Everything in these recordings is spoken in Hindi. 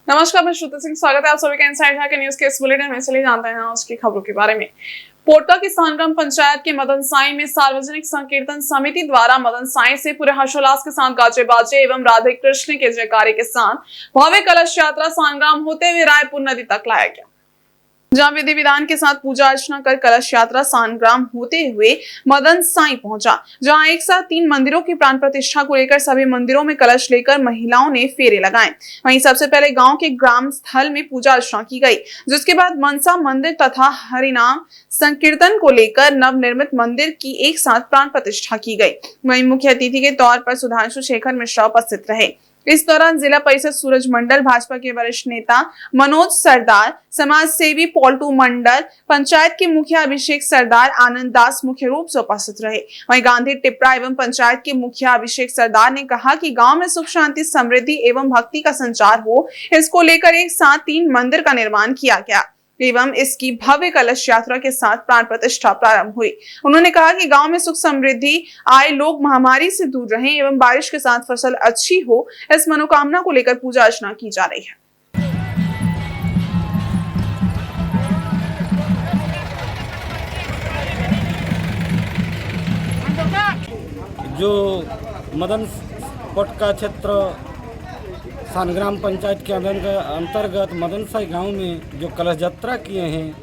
नमस्कार, मैं श्रुति सिंह। स्वागत है आप सभी का इनसाइड के न्यूज के इस बुलेटिन में। चलिए जानते हैं आज की खबरों के बारे में। पोटका की सानग्राम पंचायत के मदन साई में सार्वजनिक संकीर्तन समिति द्वारा मदन साई से पूरे हर्षोल्लास के साथ गाजे बाजे एवं राधे कृष्ण के जयकारे के साथ भव्य कलश यात्रा सानग्राम होते हुए रायपुर नदी तक लाया गया, जहां विधि विधान के साथ पूजा अर्चना कर कलश यात्रा सानग्राम होते हुए मदन साई पहुंचा, जहां एक साथ 3 मंदिरों की प्राण प्रतिष्ठा को लेकर सभी मंदिरों में कलश लेकर महिलाओं ने फेरे लगाए। वहीं सबसे पहले गांव के ग्राम स्थल में पूजा अर्चना की गई, जिसके बाद मनसा मंदिर तथा हरिनाम संकीर्तन को लेकर नवनिर्मित मंदिर की एक साथ प्राण प्रतिष्ठा की गई। वहीं मुख्य अतिथि के तौर पर सुधांशु शेखर मिश्रा उपस्थित रहे। इस दौरान जिला परिषद सूरज मंडल, भाजपा के वरिष्ठ नेता मनोज सरदार, समाज सेवी पॉल्टू मंडल, पंचायत के मुखिया अभिषेक सरदार, आनंद दास मुख्य रूप से उपस्थित रहे। वहीं गांधी टिप्रा एवं पंचायत के मुखिया अभिषेक सरदार ने कहा कि गांव में सुख शांति समृद्धि एवं भक्ति का संचार हो, इसको लेकर एक साथ 3 मंदिर का निर्माण किया गया एवं इसकी भव्य कलश यात्रा के साथ प्राण प्रतिष्ठा प्रारंभ हुई। उन्होंने कहा कि गांव में सुख समृद्धि आए, लोग महामारी से दूर रहें एवं बारिश के साथ फसल अच्छी हो, इस मनोकामना को लेकर पूजा अर्चना की जा रही है। जो मदन पोटका क्षेत्र सानग्राम पंचायत के अंतर्गत मदन साई गांव में जो कलश यात्रा किए हैं,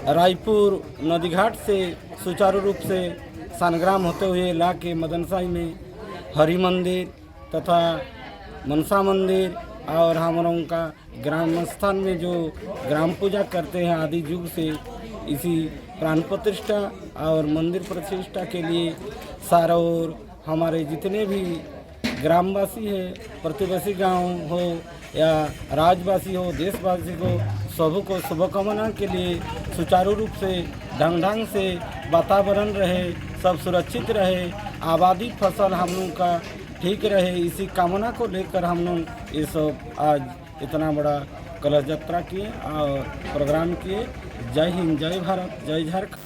रायपुर नदी घाट से सुचारू रूप से सानग्राम होते हुए ला के मदन साई में हरि मंदिर तथा मनसा मंदिर और हम लोगों का ग्राम स्थान में जो ग्राम पूजा करते हैं आदि युग से, इसी प्राण प्रतिष्ठा और मंदिर प्रतिष्ठा के लिए सारा और हमारे जितने भी ग्रामवासी है, प्रतिवेशी गांव हो या राज्यवासी हो, देशवासी हो, सबको शुभकामना के लिए सुचारू रूप से ढंग से वातावरण रहे, सब सुरक्षित रहे, आबादी फसल हम लोग का ठीक रहे, इसी कामना को लेकर हम लोग ये सब आज इतना बड़ा कलश यात्रा किए और प्रोग्राम किए। जय हिंद, जय भारत, जय झारखंड।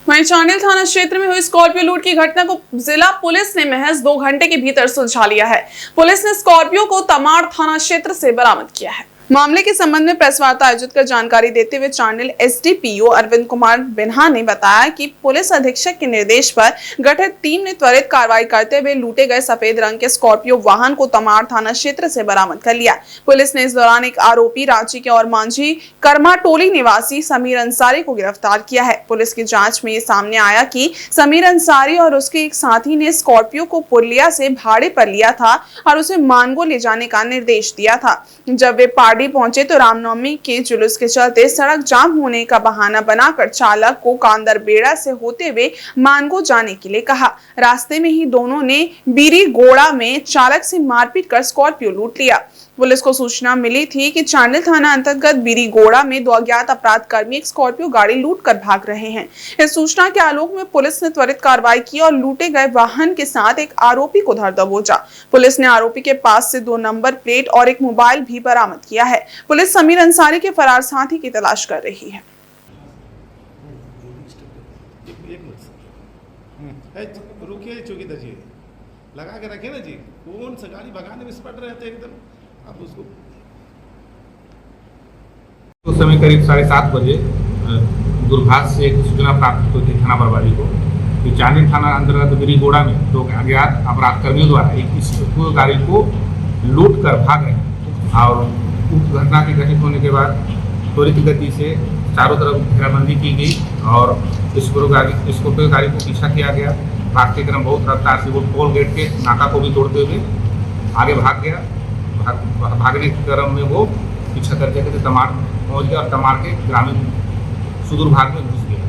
वहीं चांडिल थाना क्षेत्र में हुई स्कॉर्पियो लूट की घटना को जिला पुलिस ने महज 2 घंटे के भीतर सुलझा लिया है। पुलिस ने स्कॉर्पियो को तमाड़ थाना क्षेत्र से बरामद किया है। मामले के संबंध में प्रेस वार्ता आयोजित कर जानकारी देते हुए चांडिल एसडीपीओ अरविंद कुमार बिन्हा ने बताया कि पुलिस अधीक्षक के निर्देश पर गठित टीम ने त्वरित कार्रवाई करते हुए लूटे गए सफेद रंग के स्कॉर्पियो वाहन को तमाड़ थाना क्षेत्र से बरामद कर लिया। पुलिस ने इस दौरान एक आरोपी रांची के और मांझी करमाटोली निवासी समीर अंसारी को गिरफ्तार किया है। पुलिस की जाँच में ये सामने आया कि समीर अंसारी और उसके एक साथी ने स्कॉर्पियो को पुरलिया से भाड़े पर लिया था और उसे मानगो ले जाने का निर्देश दिया था। जब वे पार्टी पहुंचे तो रामनवमी के जुलूस के चलते सड़क जाम होने का बहाना बनाकर चालक को कांदरबेड़ा से होते हुए मानगो जाने के लिए कहा। रास्ते में ही दोनों ने बीरीगोड़ा में चालक से मारपीट कर स्कॉर्पियो लूट लिया। पुलिस को सूचना मिली थी कि चांडिल थाना अंतर्गत बीरीगोड़ा में 2 अज्ञात अपराध कर्मी एक स्कॉर्पियो गाड़ी लूट कर भाग रहे हैं। इस सूचना के आलोक में पुलिस ने त्वरित कार्रवाई की और लूटे गए वाहन के साथ एक आरोपी को धर दबोचा। पुलिस ने आरोपी के पास से 2 नंबर प्लेट और एक मोबाइल भी बरामद किया है। पुलिस समीर अंसारी के फरार साथी की तलाश कर रही है। रुकिए, चौकीदार जी लगा के रखे ना जी, कौन सा गाड़ी भगाने में स्पट रहे थे एकदम। आप उसको उस समय करीब 7:30 बजे दूरभाष से एक सूचना प्राप्त हुई थी थाना बरवाड़ी को कि चांडिल थाना अंतर्गत बीरीगोड़ा में 2 अज्ञात अपराध कर्मियों द्वारा एक स्कॉर्पियो गाड़ी को लूट कर भाग रहे हैं और उस घटना के घटित होने के बाद त्वरित गति से चारों तरफ घेराबंदी की गई और स्कॉर्पियो गाड़ी को पीछा किया गया। भागते क्रम बहुत रफ्तार से वो टोल गेट के नाका को भी तोड़ते हुए आगे भाग गया। भागने के क्रम में वो पीछा करते करते तमाड़ पहुँच गया और तमाड़ के ग्रामीण सुदूर भाग में घुस गया।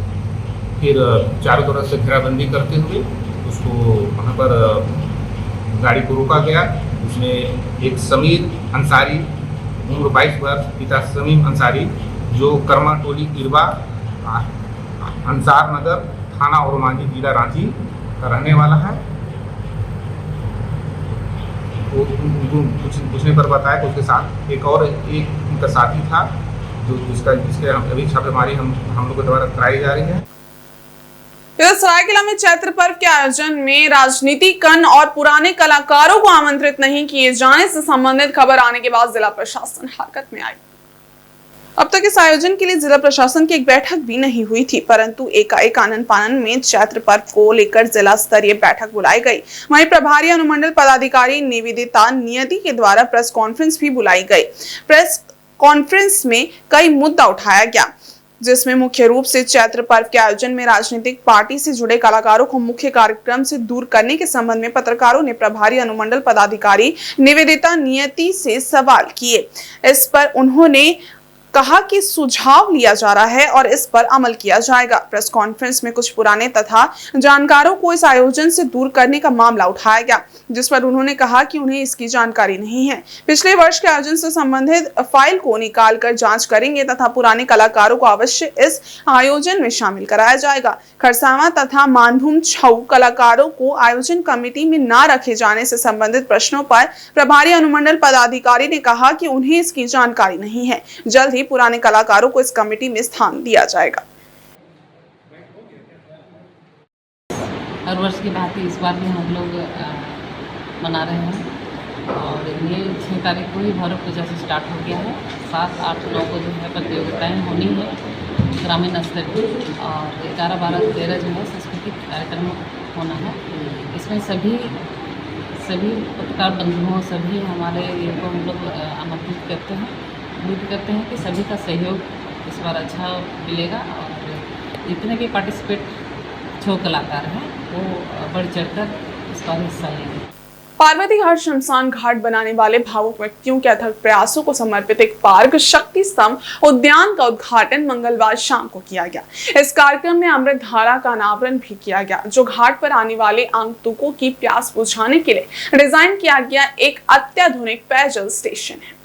फिर चारों तरफ से घेराबंदी करते हुए उसको वहाँ पर गाड़ी को रोका गया। उसमें एक समीर अंसारी उम्र 22 वर्ष, पिता समीम अंसारी, जो करमाटोली इरवा अंसार नगर थाना और मांझी जिला रांची का रहने वाला है। वो पूछने पर बताया कि उसके साथ एक उनका साथी था जिसके अभी छापेमारी हम लोग के द्वारा कराई जा रही है। इधर सरायकेला में चैत्र पर्व के आयोजन में राजनीतिकन और पुराने कलाकारों को आमंत्रित नहीं किए जाने से संबंधित खबर आने के बाद जिला प्रशासन हरकत में आई। अब तक इस आयोजन के लिए जिला प्रशासन की एक बैठक भी नहीं हुई थी, परंतु एकाएक आनन फानन में चैत्र पर्व को लेकर जिला स्तरीय बैठक बुलाई गई। वहीं प्रभारी अनुमंडल पदाधिकारी निवेदिता नियति के द्वारा प्रेस कॉन्फ्रेंस भी बुलाई गई। प्रेस कॉन्फ्रेंस में कई मुद्दा उठाया गया, जिसमें मुख्य रूप से चैत्र पर्व के आयोजन में राजनीतिक पार्टी से जुड़े कलाकारों को मुख्य कार्यक्रम से दूर करने के संबंध में पत्रकारों ने प्रभारी अनुमंडल पदाधिकारी निवेदिता नियति से सवाल किए। इस पर उन्होंने कहा कि सुझाव लिया जा रहा है और इस पर अमल किया जाएगा। प्रेस कॉन्फ्रेंस में कुछ पुराने तथा जानकारों को इस आयोजन से दूर करने का मामला उठाया गया, जिस पर उन्होंने कहा कि उन्हें इसकी जानकारी नहीं है। पिछले वर्ष के आयोजन से संबंधित फाइल को निकालकर जांच करेंगे तथा पुराने कलाकारों को अवश्य इस आयोजन में शामिल कराया जाएगा। खरसावां तथा मानभूम छऊ कलाकारों को आयोजन कमेटी में न रखे जाने से संबंधित प्रश्नों पर प्रभारी अनुमंडल पदाधिकारी ने कहा कि उन्हें इसकी जानकारी नहीं है। जल्द ही पुराने कलाकारों को इस कमेटी में स्थान दिया जाएगा। हर वर्ष की बात इस बार भी हम लोग मना रहे हैं और ये 6 तारीख को ही भैरव पूजा से स्टार्ट हो गया है। 7, 8, 9 को जो है प्रतियोगिताएं होनी है ग्रामीण स्तर की और 11, 12, 13 जो है सांस्कृतिक कार्यक्रम होना है। इसमें सभी पत्रकार बंधुओं सभी हमारे इनको हम लोग आमंत्रित करते हैं, उम्मीद करते हैं कि सभी का सहयोग इस बार अच्छा मिलेगा और जितने भी पार्टिसिपेट छो कलाकार हैं वो बढ़ चढ़कर इस बार हिस्सा लेंगे। पार्वती घाट शमशान घाट बनाने वाले भावुक व्यक्तियों के अथक प्रयासों को समर्पित एक पार्क शक्ति स्तंभ उद्यान का उद्घाटन मंगलवार शाम को किया गया। इस कार्यक्रम में अमृत धारा का अनावरण भी किया गया, जो घाट पर आने वाले आगंतुकों की प्यास बुझाने के लिए डिजाइन किया गया एक अत्याधुनिक पेयजल स्टेशन है।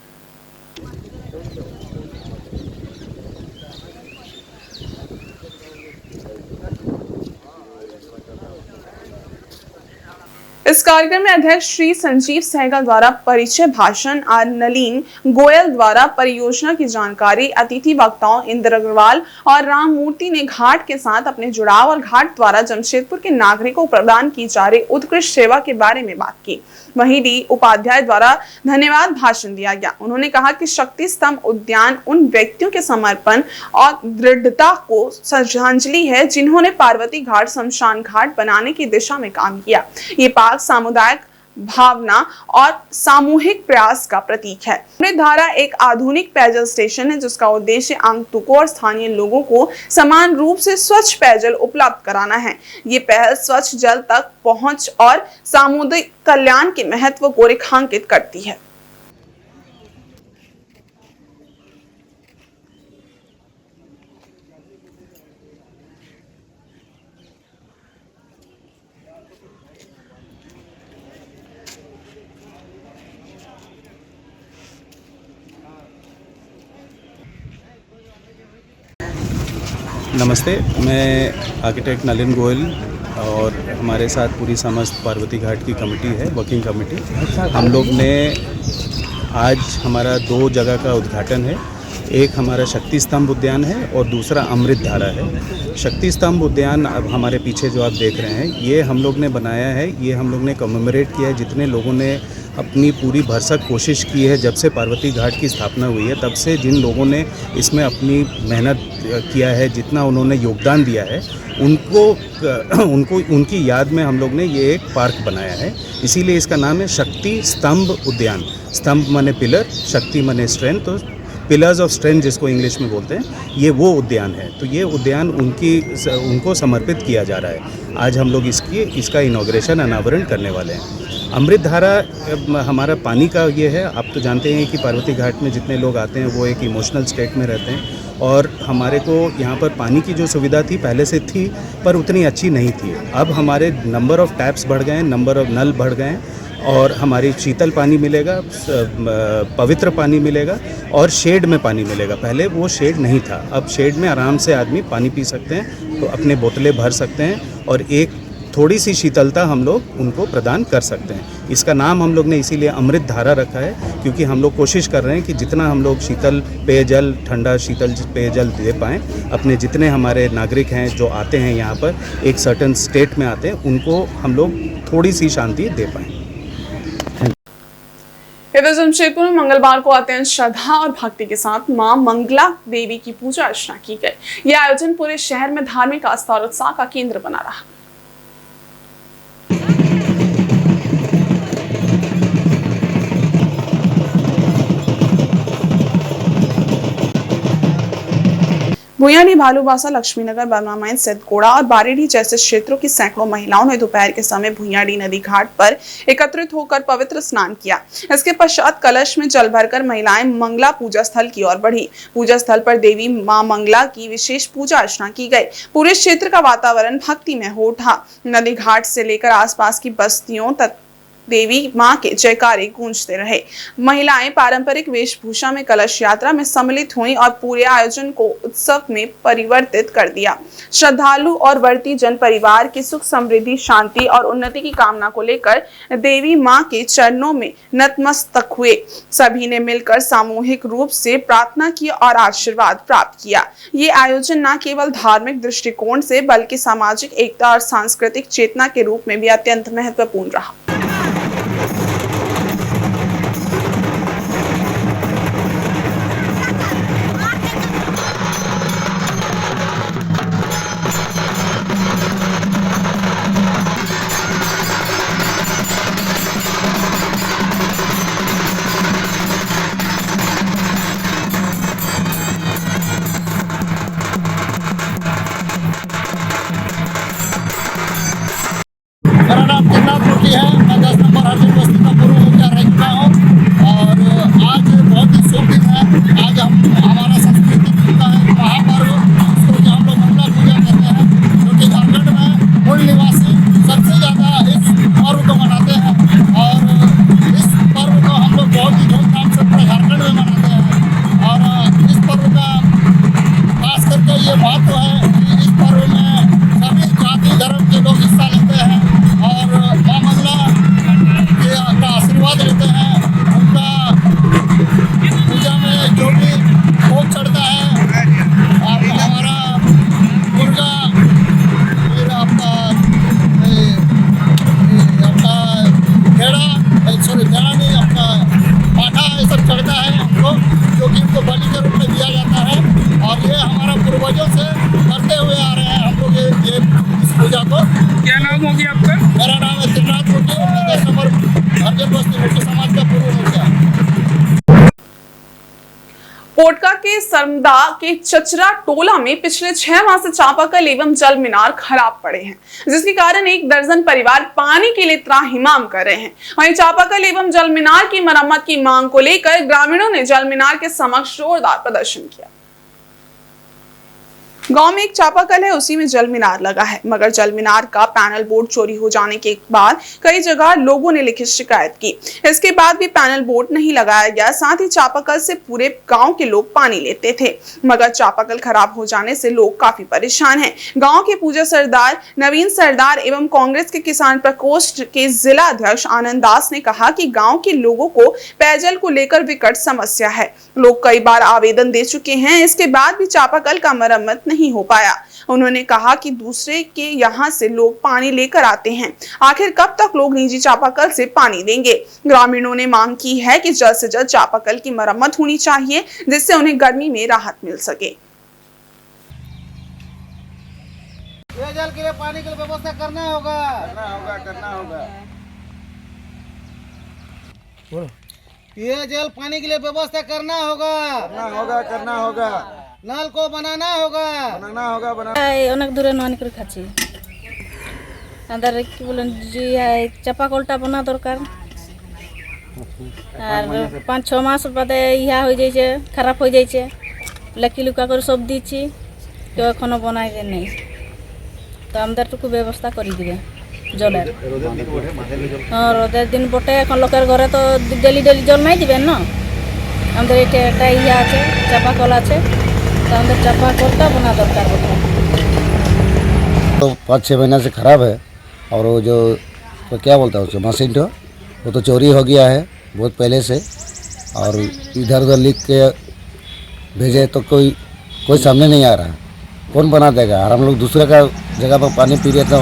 इस कार्यक्रम में अध्यक्ष श्री संजीव सहगल द्वारा परिचय भाषण और नलीन गोयल द्वारा परियोजना की जानकारी, अतिथि वक्ताओं इंद्र अग्रवाल और राम मूर्ति ने घाट के साथ अपने जुड़ाव और घाट द्वारा जमशेदपुर के नागरिकों को प्रदान की जा रही उत्कृष्ट सेवा के बारे में बात की। वहीं डी उपाध्याय द्वारा धन्यवाद भाषण दिया गया। उन्होंने कहा कि शक्ति स्तंभ उद्यान उन व्यक्तियों के समर्पण और दृढ़ता को श्रद्धांजलि है जिन्होंने पार्वती घाट शमशान घाट बनाने की दिशा में काम किया। ये पार्क सामुदायिक भावना और सामूहिक प्रयास का प्रतीक है। अमृत धारा एक आधुनिक पेयजल स्टेशन है जिसका उद्देश्य आगंतुकों और स्थानीय लोगों को समान रूप से स्वच्छ पेयजल उपलब्ध कराना है। ये पहल स्वच्छ जल तक पहुंच और सामुदायिक कल्याण के महत्व को रेखांकित करती है। नमस्ते, मैं आर्किटेक्ट नलिन गोयल और हमारे साथ पूरी समस्त पार्वती घाट की कमेटी है, वर्किंग कमेटी। हम लोग ने आज हमारा 2 जगह का उद्घाटन है। एक हमारा शक्ति स्तंभ उद्यान है और दूसरा अमृत धारा है। शक्ति स्तंभ उद्यान अब हमारे पीछे जो आप देख रहे हैं, ये हम लोग ने बनाया है। ये हम लोग ने कमेमोरेट किया है जितने लोगों ने अपनी पूरी भरसक कोशिश की है। जब से पार्वती घाट की स्थापना हुई है तब से जिन लोगों ने इसमें अपनी मेहनत किया है, जितना उन्होंने योगदान दिया है, उनको उनकी याद में हम लोग ने ये एक पार्क बनाया है। इसीलिए इसका नाम है शक्ति स्तंभ उद्यान। स्तंभ माने पिलर, शक्ति माने स्ट्रेंथ, तो पिलर्स ऑफ स्ट्रेंथ जिसको इंग्लिश में बोलते हैं, ये वो उद्यान है। तो ये उद्यान उनको समर्पित किया जा रहा है। आज हम लोग इसका इनॉग्रेशन अनावरण करने वाले हैं। अमृत धारा हमारा पानी का ये है। आप तो जानते हैं कि पार्वती घाट में जितने लोग आते हैं वो एक इमोशनल स्टेट में रहते हैं और हमारे को यहाँ पर पानी की जो सुविधा थी पहले से थी पर उतनी अच्छी नहीं थी। अब हमारे नंबर ऑफ़ टैप्स बढ़ गए हैं, नंबर ऑफ़ नल बढ़ गए हैं और हमारी शीतल पानी मिलेगा, पवित्र पानी मिलेगा और शेड में पानी मिलेगा। पहले वो शेड नहीं था, अब शेड में आराम से आदमी पानी पी सकते हैं, तो अपने बोतलें भर सकते हैं और एक थोड़ी सी शीतलता हम लोग उनको प्रदान कर सकते हैं। इसका नाम हम लोग ने इसीलिए अमृत धारा रखा है, क्योंकि हम लोग कोशिश कर रहे हैं कि जितना हम लोग शीतल पेयजल, ठंडा शीतल पेयजल दे पाएँ, अपने जितने हमारे नागरिक हैं जो आते हैं यहाँ पर, एक सर्टन स्टेट में आते हैं, उनको हम लोग थोड़ी सी शांति दे पाएँ। इधर जमशेदपुर में मंगलवार को अत्यंत श्रद्धा और भक्ति के साथ मां मंगला देवी की पूजा अर्चना की गई। यह आयोजन पूरे शहर में धार्मिक आस्था और उत्साह का केंद्र बना रहा। भुयानी, भालूबासा, लक्ष्मीनगर, बर्मामाइन, सिद्धगोड़ा और बारेडी जैसे क्षेत्रों की सैकड़ों महिलाओं ने दोपहर के समय भुयाडी नदी घाट पर एकत्रित होकर पवित्र स्नान किया। इसके पश्चात कलश में जल भरकर महिलाएं मंगला पूजा स्थल की ओर बढ़ी। पूजा स्थल पर देवी मां मंगला की विशेष पूजा अर्चना की गई। पूरे क्षेत्र का वातावरण भक्ति में हो उठा। नदी घाट से लेकर आसपास की बस्तियों तक देवी मां के जयकारे गूंजते रहे। महिलाएं पारंपरिक वेशभूषा में कलश यात्रा में सम्मिलित हुईं और पूरे आयोजन को उत्सव में परिवर्तित कर दिया। श्रद्धालु और व्रती जन परिवार की सुख समृद्धि, शांति और उन्नति की कामना को लेकर देवी मां के चरणों में नतमस्तक हुए। सभी ने मिलकर सामूहिक रूप से प्रार्थना की और आशीर्वाद प्राप्त किया। ये आयोजन न केवल धार्मिक दृष्टिकोण से बल्कि सामाजिक एकता और सांस्कृतिक चेतना के रूप में भी अत्यंत महत्वपूर्ण रहा। मेरा नाम जगन्नाथ मूर्ति है। मैं 10 नंबर हरसिल बस्ती का पूर्व मुखिया रह चुका हूँ और आज बहुत ही शुभ दिन है। आज हमारा सांस्कृतिक का महापर्व, जिसको हम लोग मंगला पूजा करते हैं, जो कि झारखंड में मूल निवासी सबसे ज़्यादा इस पर्व को मनाते हैं और इस पर्व को हम लोग बहुत ही धूमधाम से पूरे झारखंड में मनाते हैं। और इस पर्व का खास करके ये महत्व है कि इस पर्व में सभी जाति धर्म के लोग हिस्सा लेते हैं और मां मंगला का आशीर्वाद लेते हैं। उनका पूजा में जो भी भोग चढ़ता है, हमारा मुर्गा, फिर आपका भेड़ा नहीं, आपका पाठा, ये सब चढ़ता है हमको, जो कि इनको बलि के रूप में दिया जाता है। और ये हमारा पूर्वजों से करते हुए आ रहे हैं हम लोग ये इस पूजा को। क्या नाम होगी आपका? मेरा नाम है जगन्नाथ मूर्ति, 10 नंबर हरसिल बस्ती मुख्य समाज का पूर्व मुखिया। पोटका के सरमदा के चचरा टोला में पिछले 6 माह से चापाकल एवं जल मीनार खराब पड़े हैं, जिसके कारण 1 दर्जन परिवार पानी के लिए त्राहिमाम कर रहे हैं। वहीं चापाकल एवं जल मीनार की मरम्मत की मांग को लेकर ग्रामीणों ने जल मीनार के समक्ष जोरदार प्रदर्शन किया। गांव में एक चापाकल है, उसी में जल मीनार लगा है, मगर जल मीनार का पैनल बोर्ड चोरी हो जाने के बाद कई जगह लोगों ने लिखित शिकायत की। इसके बाद भी पैनल बोर्ड नहीं लगाया गया। साथ ही चापाकल से पूरे गांव के लोग पानी लेते थे, मगर चापाकल खराब हो जाने से लोग काफी परेशान हैं। गांव के पूजा सरदार नवीन सरदार एवं कांग्रेस के किसान प्रकोष्ठ के जिला अध्यक्ष आनंद दास ने कहा कि गाँव के लोगों को पेयजल को लेकर विकट समस्या है। लोग कई बार आवेदन दे चुके हैं, इसके बाद भी चापाकल का मरम्मत नहीं हो पाया। उन्होंने कहा कि दूसरे के यहाँ से लोग पानी लेकर आते हैं, आखिर कब तक लोग निजी चापाकल से पानी देंगे। ग्रामीणों ने मांग की है कि जल्द से जल्द चापाकल की मरम्मत होनी चाहिए, जिससे उन्हें गर्मी में राहत मिल सके। पेयजल के लिए, पानी के लिए व्यवस्था करना होगा। पेयजल पानी के लिए व्यवस्था करना होगा। नल को बनाना होगा। অনেক দূরে নয় করে খাচ্ছি আমাদের কি বলেন যে চাপাকলটা বানা দরকার আর 5-6 মাস বাদে ইহা হয়ে যাইছে, খারাপ হয়ে যাইছে, লেখি লুকা করে সব দিচ্ছি, কেউ এখনো বানাই নেই। তো আমাদের টুকু ব্যবস্থা করে দিবে জলের। রোদের দিন বটে, এখন লোকের ঘরে তো ডেলি ডেলি জল নাই দিবেন না। আমাদের এটা একটা ইয়া আছে, চাপাকল আছে, तो 5-6 महीना से खराब है और वो जो तो क्या बोलता है उसको मशीन तो वो तो चोरी हो गया है बहुत पहले से। और इधर उधर लिख के भेजे तो कोई सामने नहीं आ रहा, कौन बना देगा। और हम लोग दूसरे का जगह पर पानी पी रहे तो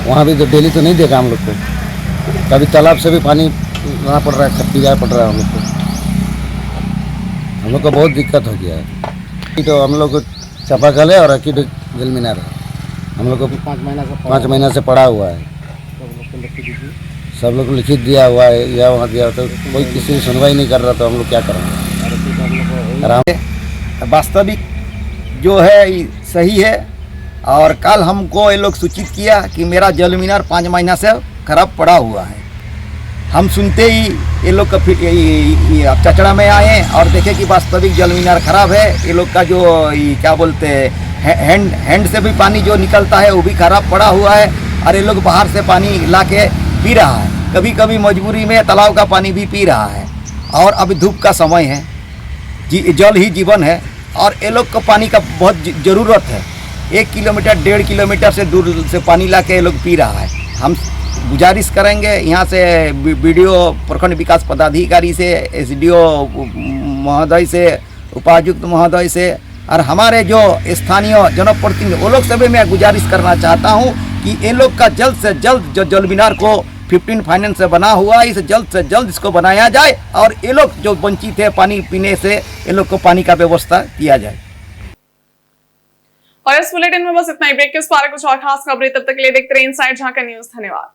वहाँ भी तो डेली तो नहीं देगा हम लोग को, कभी तालाब से भी पानी लाना पड़ रहा है, पीना पड़ रहा है हम लोग को बहुत दिक्कत हो गया है। तो हम लोग को चापाकल है और अकीड जल मीनार है, हम लोग को 5 महीना से पड़ा हुआ है। सब लोग को लिखित दिया हुआ है या वहाँ दिया, तो कोई किसी की सुनवाई नहीं कर रहा, तो हम लोग क्या करेंगे। वास्तविक जो है सही है। और कल हमको ये लोग सूचित किया कि मेरा जल मीनार 5 महीना से खराब पड़ा हुआ है। हम सुनते ही ये लोग का फिर चचड़ा में आए और देखे कि वास्तविक जल मीनार खराब है। ये लोग का जो क्या बोलते हैं हैंड से भी पानी जो निकलता है वो भी खराब पड़ा हुआ है। और ये लोग बाहर से पानी ला के पी रहा है, कभी कभी मजबूरी में तालाब का पानी भी पी रहा है। और अभी धूप का समय है, जल ही जीवन है और ये लोग को पानी का बहुत ज़रूरत है। 1 किलोमीटर 1.5 किलोमीटर से दूर से पानी ला के ये लोग पी रहा है। हम गुजारिश करेंगे यहाँ से बीडीओ प्रखंड विकास पदाधिकारी से, एसडीओ महोदय से, उपायुक्त महोदय से और हमारे जो स्थानीय जनप्रतिनिधि वो लोग से भी मैं गुजारिश करना चाहता हूँ कि ये लोग का जल्द से जल्द जो जल मीनार को 15 फाइनेंस से बना हुआ है, इसे जल्द से जल्द इसको बनाया जाए और ये लोग जो वंचित है पानी पीने से, ये लोग को पानी का व्यवस्था किया जाए। और इस बुलेटिन में बस इतना ही। ब्रेक के उस पार कुछ और खास खबरें, तब तक के लिए देखते रहिए इनसाइड झांका न्यूज़। धन्यवाद।